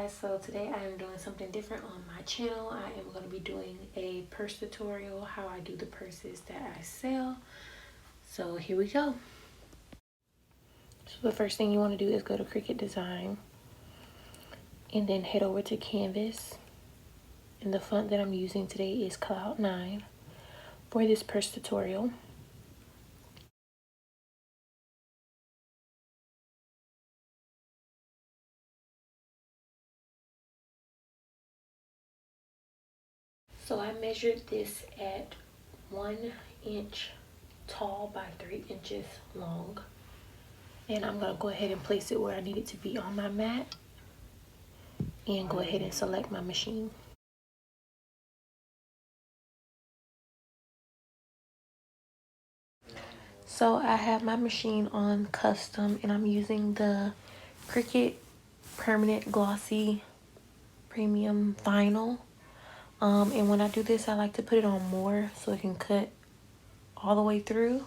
guys, so today I am doing something different on my channel. I am going to be doing a purse tutorial, how I do the purses that I sell. So here we go. So the first thing you want to do is go to Cricut Design and then head over to Canvas. And the font that I'm using today is Cloud9 for this purse tutorial. So I measured this at 1 inch tall by 3 inches long. And I'm going to go ahead and place it where I need it to be on my mat. And go ahead and select my machine. So I have my machine on custom and I'm using the Cricut permanent glossy premium vinyl. And when I do this, I like to put it on more so it can cut all the way through.